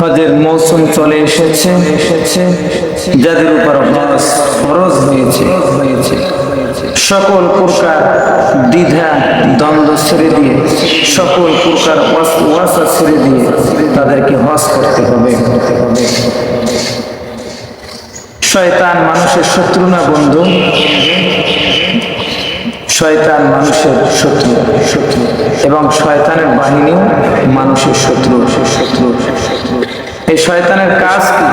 হজের মৌসুম চলে এসেছে, যাদের উপর হজ ফরজ হয়েছে সকল প্রকার দ্বিধা দ্বন্দ্ব ছেড়ে দিয়ে, সকল প্রকার ওয়াসওয়াসা ছেড়ে দিয়ে তাদেরকে হজ করতে হবে। শয়তান মানুষের শত্রু না বন্ধু? শয়তান মানুষের শত্রু এবং শয়তানের বাহিনীও মানুষের শত্রু। এই শয়তানের কাজ কি?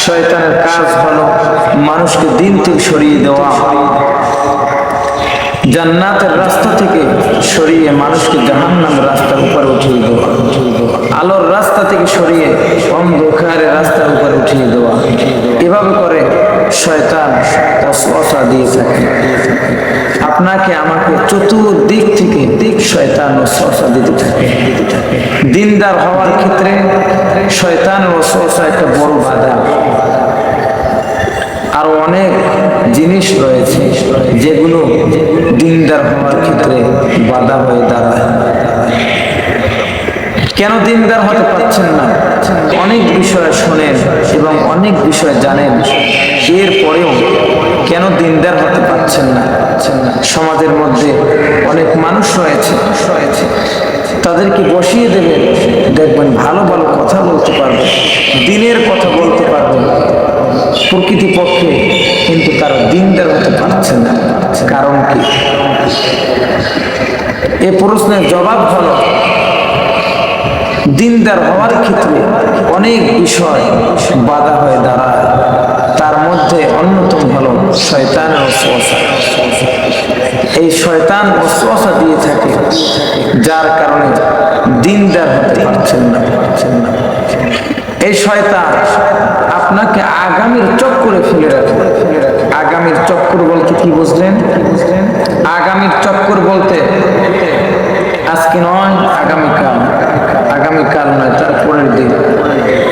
শয়তানের কাজ হলো মানুষকে দিন থেকে সরিয়ে দেওয়া, জান্নাতের রাস্তা থেকে সরিয়ে মানুষকে জাহান্নামের রাস্তার উপর উঠিয়ে দেওয়া, আলোর রাস্তা থেকে সরিয়ে অন্ধকারের রাস্তার উপর উঠিয়ে দেওয়া। এভাবে করে শয়তান ওয়াসওয়াসা দিয়ে থাকে। আপনাকে আমাকে চতুর্দিক থেকে শয়তান ওয়াসওয়াসা দিতে থাকে। দিনদার হওয়ার ক্ষেত্রে শয়তান ওয়াসওয়াসা একটা বড় বাধা। আরো অনেক জিনিস রয়েছে যেগুলো দিনদার হওয়ার ক্ষেত্রে বাধা হয়ে দাঁড়ায়। কেন দিনদার হতে পারছেন না? অনেক বিষয় শোনেন এবং অনেক বিষয় জানেন, এরপরেও কেন দিনদার হতে পারছেন না? সমাজের মধ্যে অনেক মানুষ রয়েছে, তাদেরকে বসিয়ে দেবেন, দেখবেন ভালো ভালো কথা বলতে পারবে, দিনের কথা বলতে পারবে প্রকৃতিপক্ষে, কিন্তু তারা দিনদার হতে পারছে না। কারণ কি? এ প্রশ্নের জবাব হলো, দিনদার হওয়ার ক্ষেত্রে অনেক বিষয় বাধা হয়ে দাঁড়ায়। তার মধ্যে অন্যতম হলো শয়তান ওয়াসওয়াসা। এই শয়তান ওয়াসওয়াসা দিয়ে থাকে, যার কারণে দিনদার হতে পারছেন না। এই শয়তান আপনাকে আগামীর চক্করে ফেলে রাখে। আগামীর চক্কর বলতে কি বুঝলেন? আগামীর চক্কর বলতে আজকে নয় আগামীকাল, আগামীকাল নয় তার পরের দিন,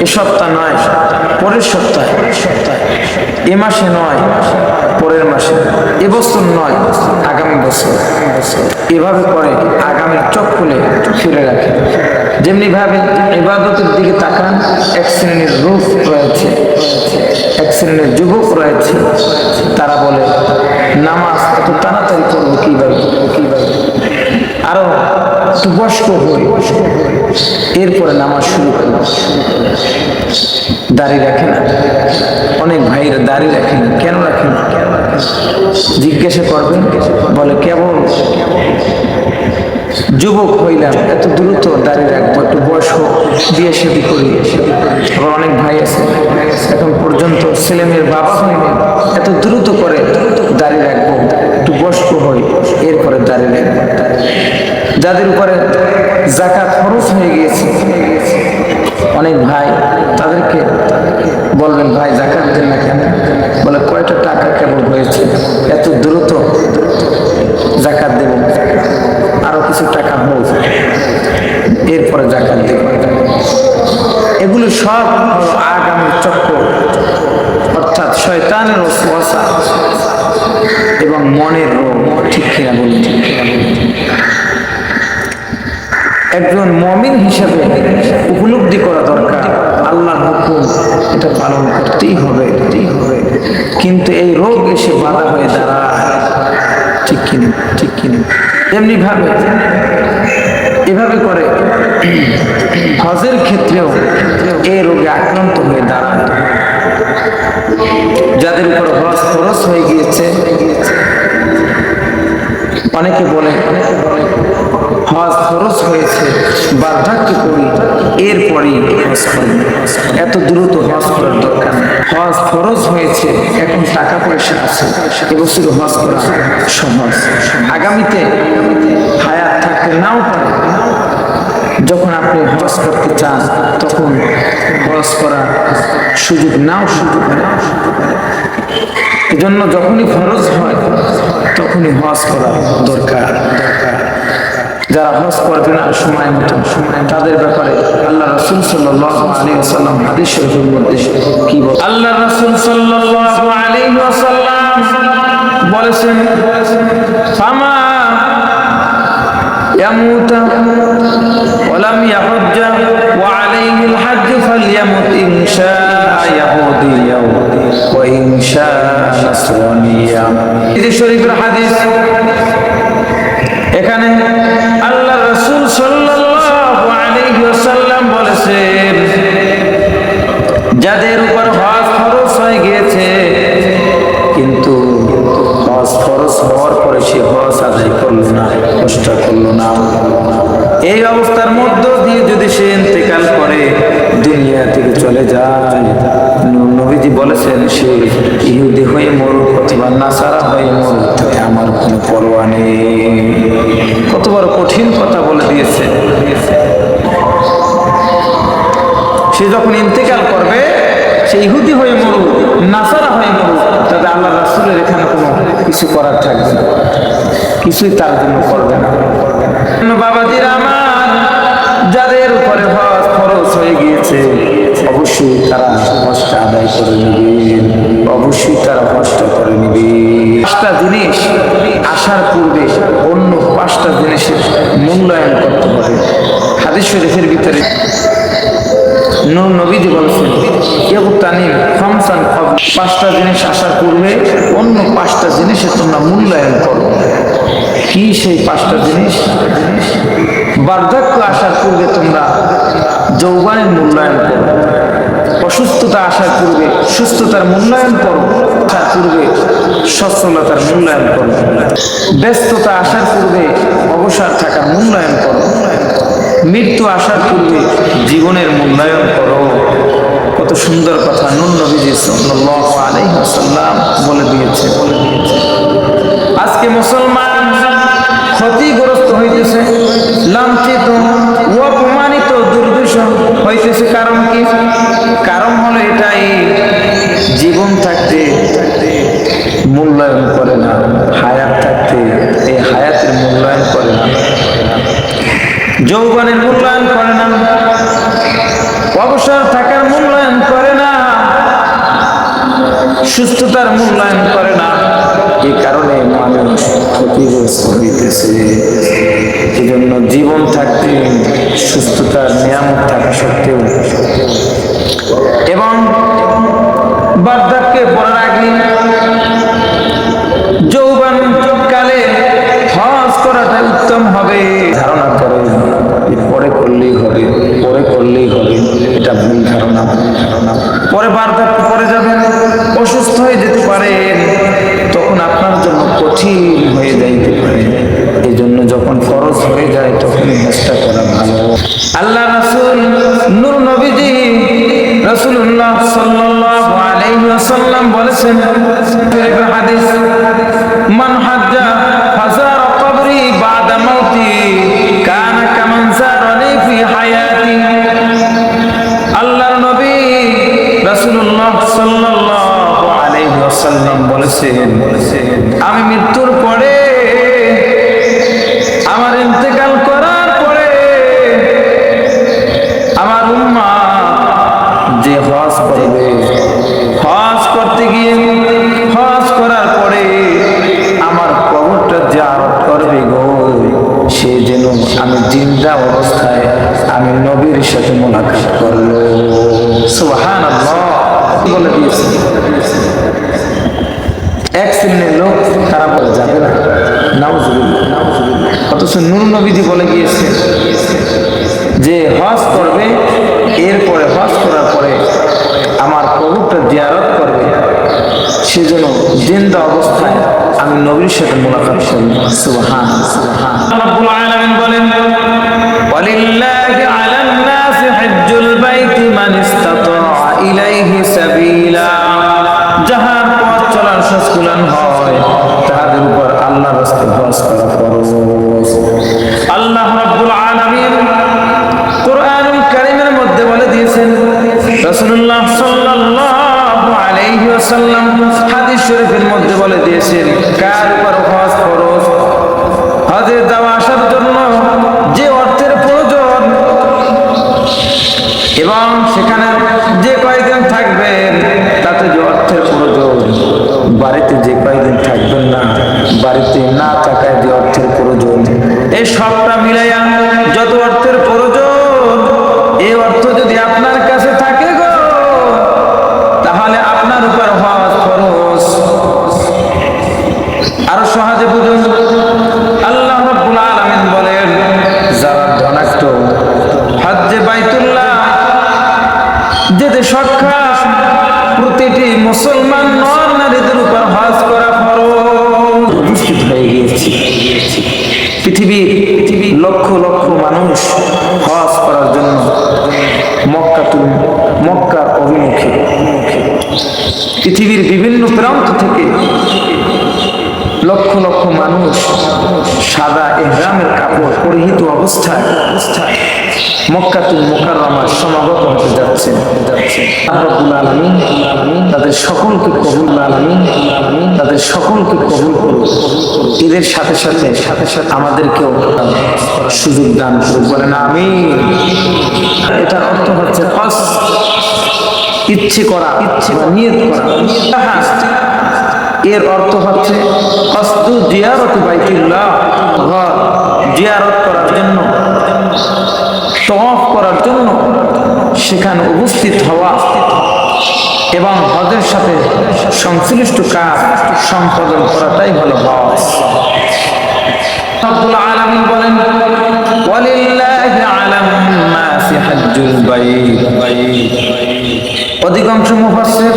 এ সপ্তাহ নয় পরের সপ্তাহে, এ মাসে নয় পরের মাসে, এ বছর নয় আগামী বছর। এভাবে করে আগামীর চক্করে ফিরে রাখে। যেমনি ভাবে ইবাদতের দিকে তাকান, এক শ্রেণীর রূপ রয়েছে, এক শ্রেণীর যুবক রয়েছে, তারা বলে নামাজ এত তাড়াতাড়ি করবো কিভাবে, আরো একটু বয়স্ক হই, এরপরে নামাজ শুরু করব। দাড়ি রাখে না, অনেক ভাইরা দাড়ি রাখে না। কেন রাখে না? জিজ্ঞাসা করবেন, বলে কেবল যুবক হইলাম, এত দ্রুত দাড়ি রাখবো, একটু বয়স হোক, বিয়ে শাদী করি। আবার অনেক ভাই আছে এখন পর্যন্ত ছেলেমেয়ের বাবা হয়নি, এত দ্রুত করে দাড়ি রাখবো, একটু বয়স্ক হই, এরপরে দাড়ি রাখবো। যাদের উপরে যাকাত খরচ হয়ে গিয়েছে, অনেক ভাই, তাদেরকে বলবেন ভাই যাকাত দেন না কেন? বলে কয়টা টাকা কেবল হয়েছে, এত দ্রুত যাকাত দেব, আরো কিছু টাকা হোক, এরপরে যাকাত দেব। এগুলো সব আগামী চক্র, অর্থাৎ শয়তানের ওয়াসওয়াসা এবং মনের রোগ। ঠিক কিনা বলুন? একজন মুমিন হিসেবে উপলব্ধি করা দরকার, আল্লাহর হুকুম এটা পালন করতেই হবে, কিন্তু এই রোগ এসে বাধা হয়ে দাঁড়ায়। ঠিক কিনা? ঠিক কিনা? এমনি ভাবে এভাবে করে হজের ক্ষেত্রেও এই রোগে আক্রান্ত হয়ে দাঁড়ায়। যাদের উপর হজ ফরজ হয়ে গিয়েছে, অনেকে বলে হজ ফরজ হয়েছে, বার্ধক্যে করি, এরপরে হজ করি, এত দ্রুত হজ করার দরকার নেই। হজ ফরজ হয়েছে, এখন টাকা পয়সা আছে, এবছর হজ করা সহজ। আগামীতে হায়াত থাকতে নাও পারে। যখন আপনি হজ করতে চান, তখন হজ করার সুযোগ নাও সুযোগ। এজন্য যখনই ফরজ হয় তখনই হজ করা দরকার। যারা হজ করবে না সময় মতো, তাদের ব্যাপারে আল্লাহ রাসূল সাল্লাল্লাহু আলাইহি ওয়াসাল্লাম হাদিস শরীফের মধ্যে কি বলেন? আল্লাহ রাসূল সাল্লাল্লাহু আলাইহি ওয়াসাল্লাম বলেছেন, ফামা ইয়ামুত ওয়া লাম ইয়াহুজ্জা ওয়া আলাইহিল হজ্জ ঈশা নাসরানিয়া। এই শরীফের হাদিস, এখানে আল্লাহ রাসূল সাল্লাল্লাহু আলাইহি ওয়াসাল্লাম বলেছেন, যাদের উপর হজ ফরজ হয়ে গিয়েছে কিন্তু হজ ফরজ হওয়ার পরে সে হজ আদায় করলো না, কষ্ট করলো না, এই অবস্থার মধ্য দিয়ে যদি সে ইন্তেকাল করে, দুনিয়া থেকে চলে যায়, নবীজি বলেছেন সে ইহুদি হয়ে মরুক অথবা নাসারা হয়ে মরুক, তাতে আমার কোনো পরোয়া নেই। কত বড় কঠিন কথা বলে দিয়েছে। সে যখন ইন্তেকাল করবে, সে ইহুদি হয়ে মরুক, নাসারা হয়ে মরুক, তাতে আল্লাহ রাসূলের এখানে কোনো কিছু করার থাকবে না, কিছুই তার জন্য করবে না। বাবাজিরা আমার, যাদের উপরে হজ ফরজ হয়ে গিয়েছে অবশ্যই তারা হজটা আদায় করে নেবেন, অবশ্যই তারা হজটা করে নেবেন। 5টা জিনিস আসার পূর্বে অন্য 5টা জিনিসের মূল্যায়ন করতে হবে। হাদিস শরীফের ভিতরে নবীজি বলেছেন, ইগতানিম খামসান ক্বাবল, 5টা জিনিস আসার পূর্বে অন্য 5টা জিনিসের তোমরা মূল্যায়ন করো। কি সেই 5টা জিনিস? বার্ধক্য আসার পূর্বে তোমরা যৌবনের মূল্যায়ন করো, অসুস্থতা আসার পূর্বে সুস্থতার মূল্যায়ন করো, আসার পূর্বে সচ্ছলতার মূল্যায়ন করো, ব্যস্ততা আসার পূর্বে অবসর থাকার মূল্যায়ন করো, মৃত্যু আসার পূর্বে জীবনের মূল্যায়ন করো। কত সুন্দর কথা নবীজি সাল্লাল্লাহু আলাইহি ওয়াসাল্লাম বলে দিয়েছে। আজকে মুসলমান ক্ষতিগ্রস্ত হইতেছে, লাঞ্ছিত ও অপমানিত, দুর্দশা হইতেছে। কারণ কি? কারণ হলো এটাই, জীবন থাকতে মূল্যায়ন করে না, হায়াত থাকতে এই হায়াতের মূল্যায়ন করে না, যৌবনের মূল্যায়ন করে না, অবসর থাকার মূল্যায়ন করে না, সুস্থতার মূল্যায়ন করে না। এই কারণে মানুষ ক্ষতিগ্রস্ত হইতেছে। এই জন্য জীবন থাকতে সুস্থতার নিয়ামত থাকা সত্ত্বেও এবং বার্ধক্যে পড়ার আগে যৌবন কালে হজ করাটা উত্তম হবে। ধারণা করে পরে করলেই হবে, পরে করলেই হবে, এটা ভুল ধারণা। পরে বার্ধক্য পরে যাবেন, অসুস্থ হয়ে যেতে পারেন, তখন আপনার জন্য কঠিন হয়ে যাইতে পারে। এই জন্য যখন ফরজ হয়ে যায় তখন চেষ্টা করা ভালো। আল্লাহ রাসূল নূর নবীজি রাসূলুল্লাহ সাল্লাল্লাহু আলাইহি ওয়াসাল্লাম বলেছেন, হাদিস, মান হাজ্জা ফাজারা কবরি বাদা মাউতি কানা কামান জারানি ফি হায়াতি। আল্লাহর নবী রাসূলুল্লাহ সাল্লাল্লাহু আলাইহি ওয়াসাল্লাম বলেছেন, আমি মৃত্যুর পরে, আমার ইন্তেকাল করার পরে আমার উম্মাত যে হজ করবে, হজ করতে গিয়ে হজ করার পরে আমার কবরটা জিয়ারত করবে গো, সে যেন আমি জিন্দা অবস্থায় আমি নবীর সাথে মুলাকাত করলো। সুবহানাল্লাহ বলে দিয়েছে। এক শ্রেণীর লোক তারা বলে যাবে না, নাউজুবিল্লাহ। অথচ নূর নবীজি বলে গিয়েছে যে হজ করবে, এরপরে হজ করার পরে আমার কবরটা জিয়ারত করবে, সেজন্য জিন্দা অবস্থায় আমি নবীর সাথে মুলাকাত করব। সুবহানাল্লাহ। রব্বুল আলামিন বলেন, ওয়ালিল্লাহি আলান নাসি হজ্জুল বাইতি মান ইসতাতা ইলাইহি সাবিলা। যাহার পথ চলার সস্কুলান হয় তাদের উপর আল্লাহর রাস্তায় হজ করা ফরজ। আল্লাহ রাব্বুল আলামিন কোরআনুল কারীমের মধ্যে বলে দিয়েছেন, রাসূলুল্লাহ সাল্লাল্লাহু আলাইহি ওয়াসাল্লাম হাদিস শরীফের মধ্যে বলে দিয়েছেন, কার উপর হজ ফরজ? হজে যাওয়া আসার জন্য যে অর্থের প্রয়োজন এবং সেখানে যে কয়েকদিন থাকবেন তাতে যে অর্থের প্রয়োজন, বাড়িতে যে কয়েকদিন থাকবেন না, বাড়িতে না থাকায় যে অর্থের প্রয়োজন, এই সবটা মিলাইয়া যত অর্থের প্রয়োজন, এই অর্থ যদি আপনার কাছে থাকে গো, তাহলে আপনার উপর হজ ফরজ। যেতে সক্ষম প্রতিটি মুসলমান নর নারীদের উপর হজ করা ফরজ। উপস্থিত হয়ে গিয়েছি পৃথিবীর লক্ষ লক্ষ মানুষ হজ করার জন্য মক্কার অভিমুখে পৃথিবীর বিভিন্ন প্রান্ত থেকে লক্ষ লক্ষ মানুষ সাদা ইহরামের কাপড় পরিহিত অবস্থায় মক্কাতুল মুকাররমায় সমাগত হতে যাচ্ছে। রব্বুল আলামিন তাদের সকলকে কবুল করুন। এদের সাথে সাথে আমাদেরকেও সুযোগ দান করুন, বলেন আমিন। এটার অর্থ হচ্ছে ইচ্ছে করা, নিয়ত করা। এর অর্থ হচ্ছে কসদু জিয়ারতি বাইতুল্লাহ, ঘর জিয়ারত করার জন্য, তওয়াফ করার জন্য সেখানে উপস্থিত হওয়া এবং হজের সাথে সংশ্লিষ্ট কাজ সম্পাদন করাটাই হলো হজ। রব্বুল আলামিন বলেন ওয়ালিল্লাহি আলা নাসি হাজ্জুল বাইত। অধিকাংশ মুফাসসির,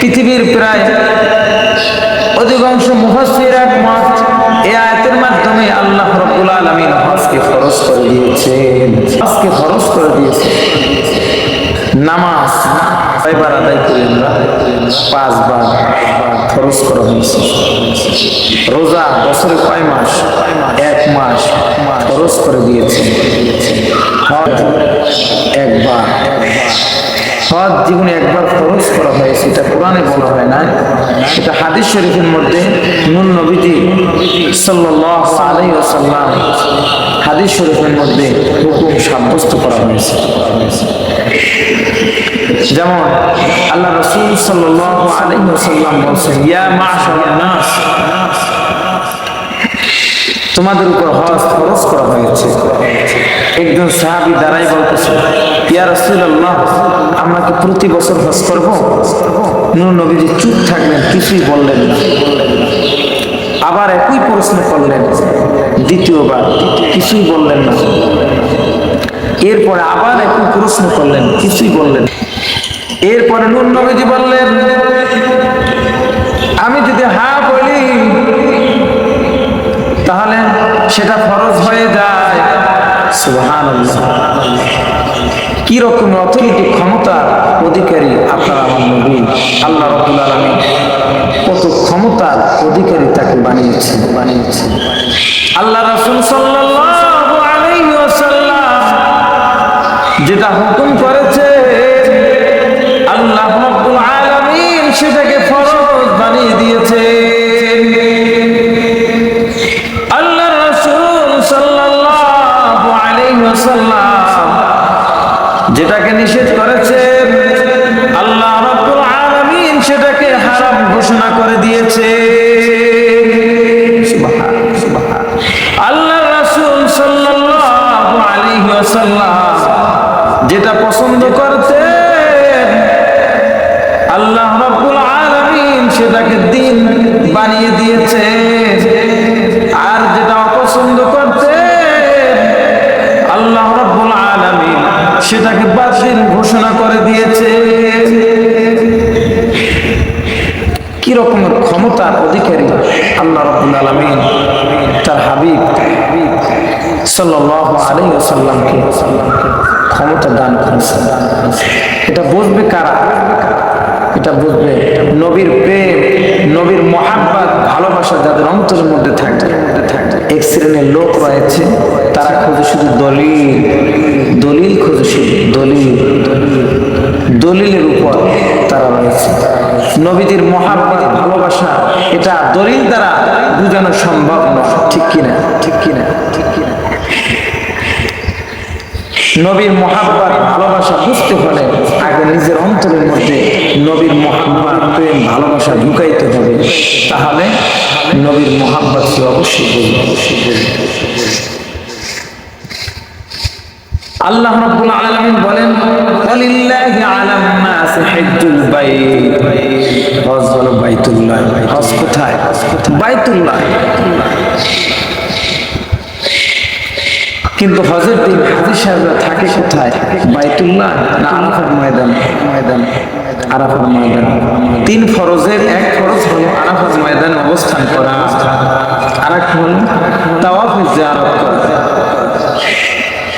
পৃথিবীর প্রায় অধিকাংশ মুফাসসির একমত এই আয়াতের মাধ্যমে আল্লাহ রাব্বুল আলামিন হজকে ফরজ করে দিয়েছেন। নামাজ কয়বার আদায় করি আমরা? 5 বার ফরজ করা হয়েছে। রোজা বছরে কয় মাস? 1 মাস ফরজ করে দিয়েছে। হজ একবার, হজ জীবনে একবার ফরজ করা হয়েছে। এটা কোরআনে বলা হয় না, এটা হাদিস শরীফের মধ্যে নূর নবীজি সাল্লাল্লাহু আলাইহি ওয়াসাল্লাম হাদিস শরীফের মধ্যে হুকুম সাব্যস্ত করা হয়েছে। যেমন আল্লাহ রাসূল সাল্লাল্লাহু আলাইহি ওয়াসাল্লাম বলেছেন, ইয়া মা'শারান নাস, তোমাদের উপর হজ ফরজ করা হয়েছে। একজন সাহাবী দাঁড়াই বলতেছে, ইয়া রাসূলুল্লাহ, আমরা কি প্রতি বছর হজ করব? নূর নবীজি চুপ থাকলেন, কিছুই বললেন না। আবার একই প্রশ্ন করলেন দ্বিতীয়বার, কিছুই বললেন না। এরপরে আবার একই প্রশ্ন করলেন, কিছুই বললেন। এরপরে নূর নবীজি বললেন, আমি যদি হ্যাঁ বলি তাহলে সেটা ফরজ হয়ে যায়। সুবহানাল্লাহ, কি রকম অথরিটি, ক্ষমতার অধিকারী আপনার আমার নবী। আল্লাহ রাব্বুল আলামিন কত ক্ষমতার অধিকারী তাকে বানিয়েছেন। আল্লাহ রাসূল সাল্লাল্লাহু আলাইহি ওয়াসাল্লাম যেটা হুকুম করেছে আল্লাহ রাব্বুল আলামিন সেটাকে ফরজ বানিয়ে দিয়েছে। আল্লাহ রাসূল সাল্লাল্লাহু আলাইহি ওয়াসাল্লাম যেটাকে নিষেধ করেছেন আল্লাহ রাব্বুল আলামিন সেটাকে হারাম ঘোষণা করে দিয়েছে। আল্লাহ রাসূল সাল্লাল্লাহু আলাইহি ওয়াসাল্লাম যেটা পছন্দ করতেন আল্লাহ রাব্বুল আলামিন সেটাকে দিন বানিয়ে দিয়েছে। আর যেটা অপছন্দ করতেন আল্লাহ রাব্বুল আলামিন সেটাকে বাতিল ঘোষণা করে দিয়েছে। কি রকমের ক্ষমতার অধিকারী আল্লাহ রাব্বুল আলামিন তার হাবিব সাল্লাল্লাহু আলাইহি ওয়াসাল্লামকে ক্ষমতা দান করেছেন। এটা বুঝবে কারা? এটা বুঝবে নবীর প্রেম, নবীর মহাব্বত, ভালোবাসা যাদের অন্তরের মধ্যে থাকে। এক শ্রেণীর লোক রয়েছে তারা খোঁজে শুধু দলিল খোঁজে, শুধু দলিলের উপর তারা রয়েছে। নবীদের মহাব্বত, ভালোবাসা এটা দলিল দ্বারা বোঝানো সম্ভব নয়। ঠিক কিনা? নবীর মহাব্বত, ভালোবাসা বুঝতে হলে আগে নিজের অন্তরের মধ্যে নবীর মহাব্বত, প্রেম, ভালোবাসা ঢুকাইতে হবে। তাহলে নবীর মহাব্বত সে অবশ্যই বলবে। আল্লাহ রাব্বুল আলামিন বলেন, ওয়ালিল্লাহি আলান নাসি হাজ্জুল বাইত। হজ হলো বাইতুল্লাহ। হজ কোথায়? বাইতুল্লাহ। কিন্তু হজের দিন হাজী সাহেবরা থাকে কোথায়? বাইতুল্লাহ না আরাফার ময়দান? আরাফার ময়দান। 3 ফরজের এক ফরজ হলো আরাফার ময়দানে অবস্থান করা, আর একটা হলো তাওয়াফে জিয়ারত করা।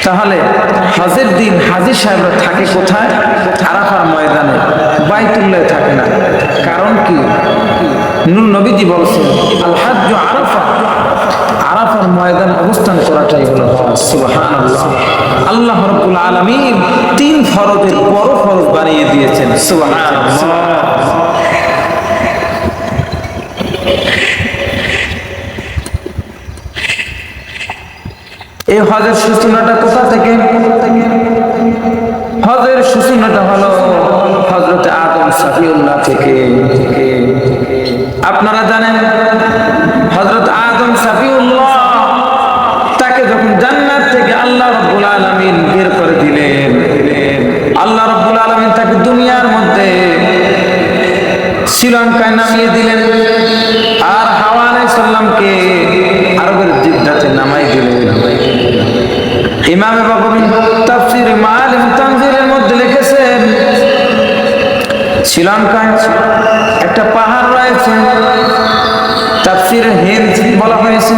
তাহলে হজের দিন হাজী সাহেবরা থাকে কোথায়? আরাফার ময়দানে, বাইতুল্লাহ থাকে না। কারণ কি? নূর নবীজি বলছেন আল হাজ্জু আরাফা, আরাফার ময়দান অবস্থান করাটাই হলো হজ। সুবহানাল্লাহ। আল্লাহ রাব্বুল আলামিন 3 ফরজের বড় ফরজ বানিয়ে দিয়েছেন। সুবহানাল্লাহ। এই হজের সূচনাটা কোথা থেকে? হজের সূচনাটা হলো হযরত আদম সফিউল্লাহ থেকে। আপনারা জানেন হযরত আদম সফিউল্লাহ তাকে যখন জান্নাত থেকে আল্লাহ রাব্বুল আলামিন বের করে দিলেন, আল্লাহ রাব্বুল আলামিন তাকে দুনিয়ার মধ্যে শ্রীলঙ্কায় নামিয়ে দিলেন, আর হাওয়া আলাইহিস সালামকে আরবের জিদ্দাতে নামাই দিলেন। ইমামে বাগাবী তাফসীর মাআলিম তানজিলের মধ্যে লিখেছেন শ্রীলঙ্কায় একটা পাহাড় রয়েছে, তাফসীরে হিন্দ বলা হয়েছে।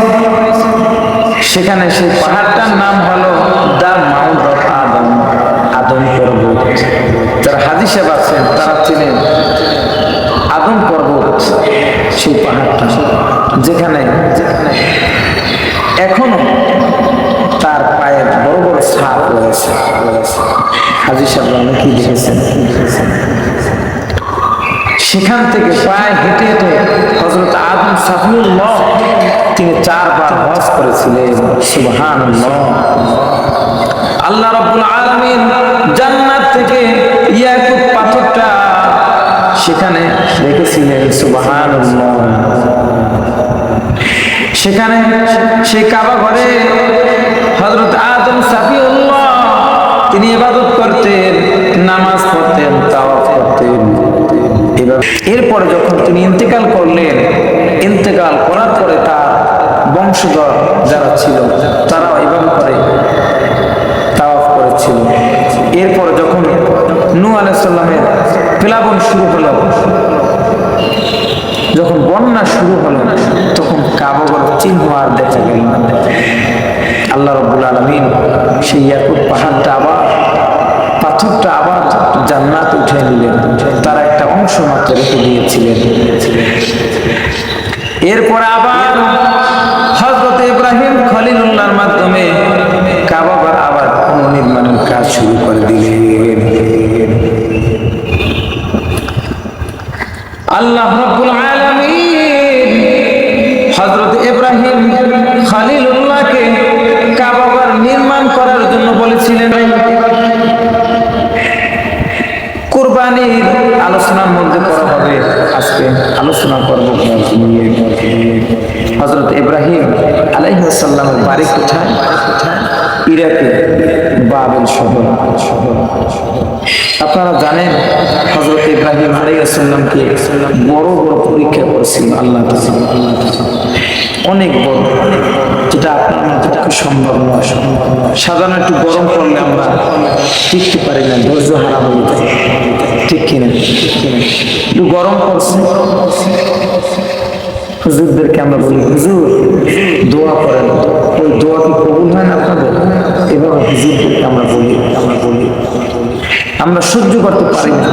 সেখানে সেই পাহাড়টার নাম হলো দা মাউন্ট অফ আদম, আদম পর্বত। যারা হাজী সাহেব আছেন তারা চিনেন আদম পর্বত, সেই পাহাড়টা যেখানে এখনো তার পায়ের বড় বড় ছাপ রয়েছে। হাজী সাহেব অনেকেই দেখেছেন। সেখান থেকে পায়ে হেঁটে হেঁটে হযরত আদম সফিউল্লাহ তিনি 4 বার হজ করেছিলেন। সুবহানাল্লাহ। আল্লাহ রাব্বুল আলামিন জান্নাত থেকে ইয়াকুত পাথরটা সেখানে রেখেছিলেন। সুবহানাল্লাহ। সেখানে সেই কাবা ঘরে হযরত আদম সফিউল্লাহ তিনি ইবাদত করতেন, নামাজ পড়তেন, তাওয়াফ করতেন। এরপরে যখন তিনি ইন্তেকাল করলেন, ইন্তেকাল করার পরে তার বংশধর যারা ছিল তারাও এভাবে করে তাওয়াফ করেছিল। এরপরে যখন নূহ আলাইহিস সালামের প্লাবন শুরু হলো, যখন বন্যা শুরু হলো, তখন কাবা ঘর চিহ্ন আর দেখা গেল না। আল্লাহ রাব্বুল আলামিন সেই ইয়াকুত পাহাড়টা আবার পাথরটা আবার জান্নাত উঠে নিলেন, তার একটা অংশ মাত্র রেখে দিয়েছিলেন। এরপর আবার হযরত ইব্রাহিম খলিলুল্লাহর মাধ্যমে কাবা ঘর আবার পুনর্নির্মাণের কাজ শুরু করে দিলেন। আল্লাহ রাব্বুল আলামিন হযরত ইব্রাহিম খলিলুল্লাহকে কাবা ঘর নির্মাণ করার জন্য বলেছিলেন। কুরবানির আলোচনার মধ্যে করা হবে, আজকে আলোচনা করব হযরত ইব্রাহিম আলাইহিস সালামের বাড়ি কোথায়? ইরাকে বাবেল শহর। আপনারা জানেন হযরত ইব্রাহিম আলাইহিস সালামকে বড় বড় পরীক্ষা করেছিল আল্লাহ তাআলা, অনেক বড়, যেটা আপনার পক্ষে সম্ভব নয়। সাধারণ একটু গরম করলে আমরা টিকতে পারি না, ধৈর্য হারা হয়ে যায়, ঠিক কিনা? একটু গরম করছে, হুজুরদেরকে আমরা বলি হুজুর দোয়া করেন, ওই দোয়া কি কবুল হয় না আপনাদের? এভাবে হুজুরদেরকে আমরা বলি, আমরা সহ্য করতে পারি না।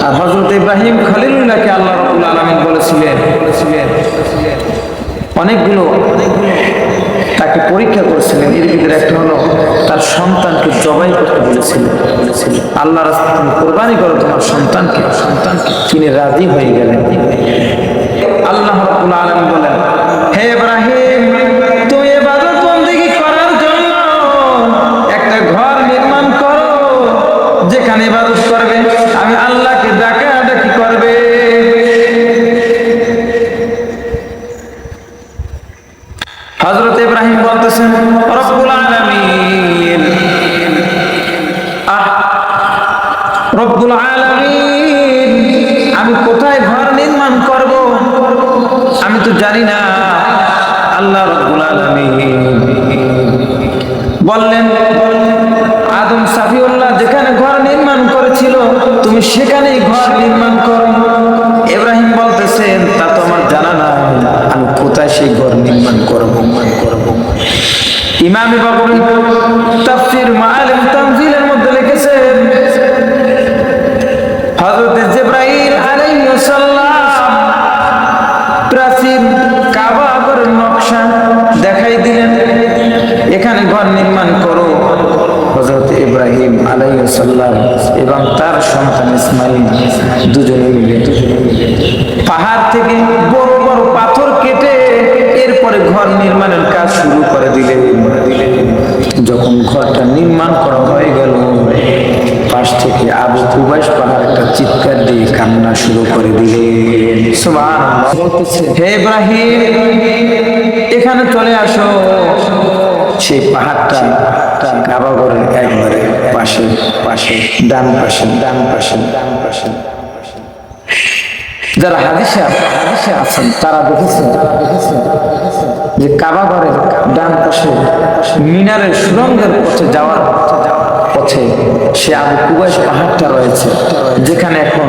আর হযরত ইব্রাহিম খলিলুল্লাহকে আল্লাহ রাব্বুল আলামিন বলেছিলেন, অনেকগুলো তাকে পরীক্ষা করেছিলেন। এর ভিতরে একটা হলো তার সন্তানকে জবাই করতে বলেছিলেন। আল্লাহ রাসূল কুরবানি করো তোমার সন্তানকে, তিনি রাজি হয়ে গেলেন। আল্লাহ রাব্বুল আলামিন বলেন, হে ইব্রাহিম তুমি ইবাদত বندگی করার জন্য একটা ঘর নির্মাণ করো, যেখানে ইবাদত করবে, আমি আল্লাহকে ডাকাডাকি করবে। হযরত ইব্রাহিম বলতেছেন রব্বুল আলামিন, রব্বুল আলামিন আমি কোথায় ঘর নির্মাণ করব আমি তো জানি না। আল্লাহ রব্বুল আলামিন বললেন, আদম সাফিউল্লাহ যেখানে ঘর নির্মাণ করেছিল তুমি সেখানেই ঘর নির্মাণ করো। ইব্রাহিম বলতেছেন, তা তো আমার জানা না, আমি কোথায় সেই ঘর নির্মাণ করবো। ইমাম বাবুল তাফসীর মাআলিম তানজিলের মধ্যে লিখেছেন, হযরত জিবরাইল আলাইহিস সালাম প্রাচীন কাবা ঘরের নকশা দেখাই দিলেন, এখানে ঘর নির্মাণ করো। হযরত ইব্রাহিম আলাইহিস সালাম এবং তার সন্তান ইসমাঈল দুজনে মিলে পাহাড় থেকে বড় বড় পাথর কেটে এরপরে ঘর নির্মাণের কাজ শুরু করে দিলেন। যখন ঘরটা নির্মাণ করা হয়ে গেল, পাশ থেকে আবু কুবাইস পাহাড় একটা চিৎকার দিয়ে কান্না শুরু করে দিলেন। সুবহানাল্লাহ, বলতেছে, হে ইব্রাহিম এখানে চলে আসো। সেই পাহাড়টা কাবা ঘরের একবারে পাশে ডান পাশে। যারা হাদিসে আছেন তারা দেখেছেন যে কাবা ঘরের ডান পাশে মিনারের সুরঙ্গের পথে যাওয়ার পথে সে আবু কুবাইস পাহাড়টা রয়েছে, যেখানে এখন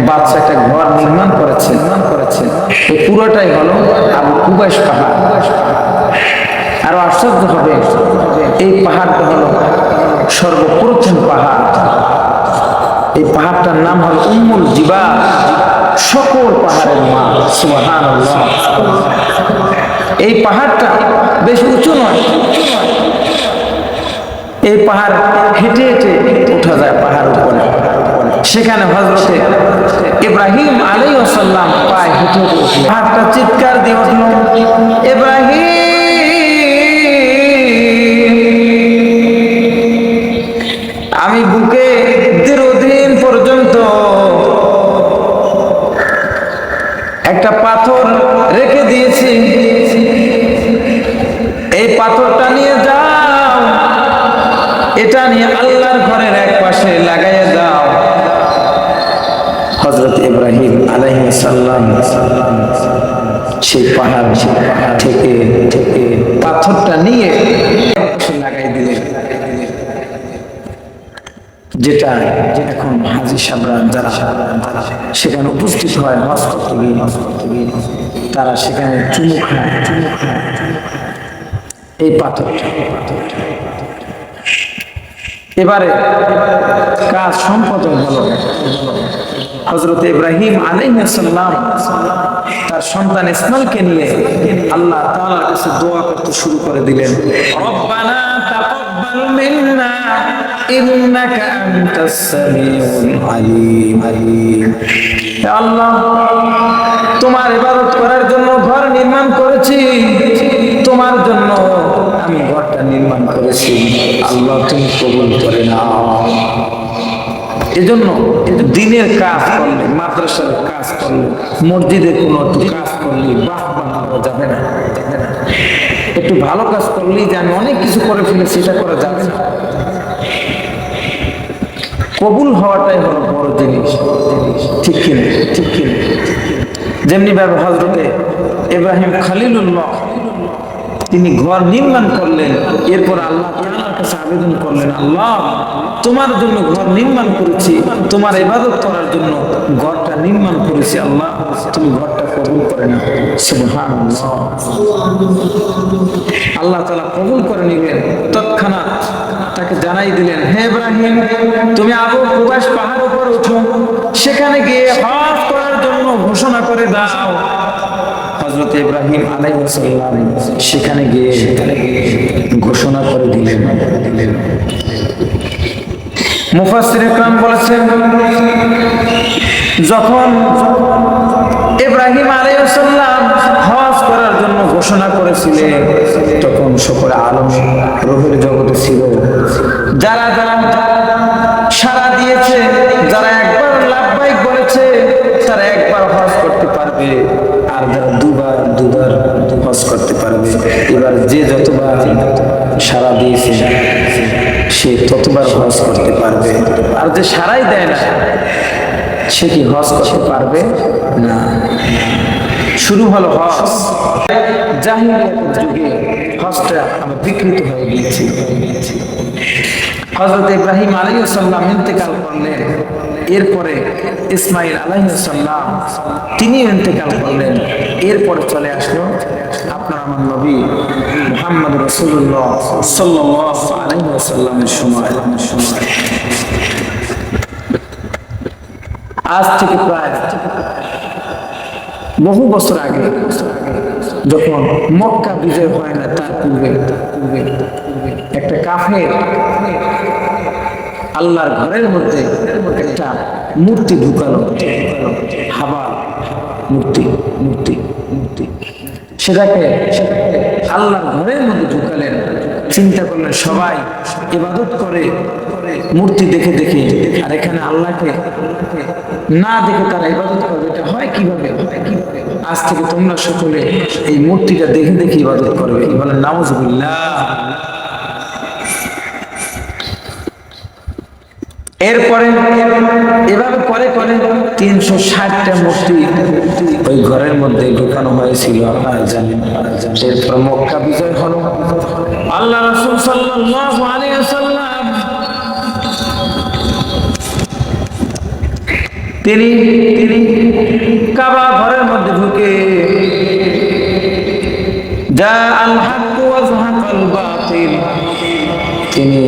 বাদশা একটা ঘর নির্মাণ করেছে। এই পুরোটাই হলো আবু কুবাইস পাহাড়। আরো আশ্চর্য হবে, এই পাহাড়টা হলো সর্বপ্রথম পাহাড়। এই পাহাড়টার নাম হলো উম্মুল জিবাল, সকল পাহাড়ের মা। সুবহানাল্লাহ। এই পাহাড়টা বেশ উঁচু নয়, এই পাহাড় হেঁটে হেঁটে উঠা যায় পাহাড় উপরে। সেখানে হযরতে ইব্রাহিম আলাইহিস সালাম পায়ে হেঁটে হেঁটে পাহাড়টা চিৎকার দিয়ে উঠল, ইব্রাহিম আমি বুকে দীর্ঘদিন পর্যন্ত একটা পাথর রেখে দিয়েছি, এই পাথরটা নিয়ে যাও, এটা নিয়ে আল্লাহর ঘরের এক পাশে লাগাইয়া দাও। হযরত ইব্রাহিম আলাইহিস সালাম সেই পাহাড় থেকে পাথরটা নিয়ে লাগাই দিলেন। যেটা এখন হাজী সাহেবরা যারা সেখানে উপস্থিত হয় হজ করতে গিয়ে, তারা সেখানে চুমু খায় এই পাথরটা। এবারে কাজ সম্পাদন হলো। হযরত ইব্রাহিম আলাইহিস সালাম তার সন্তান ইসমাঈলকে নিয়ে আল্লাহ তাআলার কাছে দোয়া করতে শুরু করে দিলেন, রব্বানা তাকাব্বাল মিন্না ইন্নাকা আনতাস সামিউল আলিম। হে আল্লাহ, তোমার ইবাদত করার জন্য ঘর নির্মাণ করেছি, তোমার জন্য আমি ঘরটা নির্মাণ করেছি, আল্লাহ তুমি কবুল করে নাও। এজন্য দিনের কাজ করলে, মাদ্রাসার কাজ করলে, মসজিদে কোনো একটু কাজ করলে বাহ বানানো যাবে না। একটু ভালো কাজ করলেই যে আমি অনেক কিছু করে ফেলেছি এটা করা যাবে না। কবুল হওয়াটাই হলো বড় জিনিস, ঠিক কিনা? যেমনি ভাবে হযরতে ইব্রাহিম খলিলুল্লাহ তিনি ঘর নির্মাণ করলেন, এরপর আল্লাহ তাআলার কাছে আবেদন করলেন, আল্লাহ তোমার জন্য ঘর নির্মাণ করেছি, তোমার ইবাদত করার জন্য ঘরটা নির্মাণ করেছি, আল্লাহ তুমি ঘরটা কবুল করে নাও। সুবহানাল্লাহ। আল্লাহ তাআলা কবুল করে নিলেন। তৎক্ষণাৎ তাকে জানাই দিলেন, হে ইব্রাহিম তুমি আবু কুবাইস পাহাড়ের উপর উঠো, সেখানে গিয়ে হজ করার জন্য ঘোষণা করে দাও। হযরত ইব্রাহিম আলাইহিস সালাম সেখানে গিয়ে ঘোষণা করে দিলেন। মুফাসসিরে কেরাম বলেছেন, যখন ইব্রাহিম আলাইহিস সালাম হজ করার জন্য ঘোষণা করেছিলেন, তখন সকল আলম রূহের জগতে ছিল। যারা সাড়া দিয়েছে, যারা একবার লাব্বাইক বলেছে, তারা একবার হজ করতে পারবে, আর যারা দুবার হজ করতে পারবে। এবার যে যতবার সাড়া দিয়েছে সে ততবার হজ করতে পারবে, আর যে সাড়াই দেয় না সে কি হজ করতে পারবে না। শুরু হলো হজ। জাহিলিয়াতের যুগে হজটা আমার বিকৃত হয়ে গিয়েছে। হযরত ইব্রাহিম আলাইহিস সালাম ইন্তেকাল করলেন, এরপরে ইসমাঈল আলাইহিস সালাম তিনি ইন্তেকাল করলেন, এরপরে চলে আসলো আপনার আমার নবী মুহাম্মদ রাসূলুল্লাহ সাল্লাল্লাহু আলাইহি ওয়াসাল্লামের সময়। আজ থেকে প্রায় বহু বছর আগে, যখন মক্কা বিজয় হয় না তার পূর্বে একটা কাফের আল্লাহর ঘরের মধ্যে একটা মূর্তি ঢুকালো, হাবাল মূর্তি মূর্তি মূর্তি সেটাকে আল্লাহর ঘরের মধ্যে ঢুকালেন। চিন্তা করলেন সবাই ইবাদত করে মূর্তি দেখে দেখে, আর এখানে আল্লাহকে না দেখে তারা ইবাদত করবে, এটা হয় কিভাবে? আজ থেকে তোমরা সকলে এই মূর্তিটা দেখে দেখে ইবাদত করবে। বলেন নাউযুবিল্লাহ। এরপরে এভাবে করে করে 360টা মূর্তি ওই ঘরের মধ্যে ঢুকানো হয়েছিল, আপনারা জানেন। এরপর মক্কা বিজয় হলো। আল্লাহ রাসূল সাল্লাল্লাহু আলাইহি ওয়াসাল্লাম তিনি কাবা ঘরের মধ্যে ঢুকে যা আল হক ওয়া যাহাকাল বাতিল, তিনি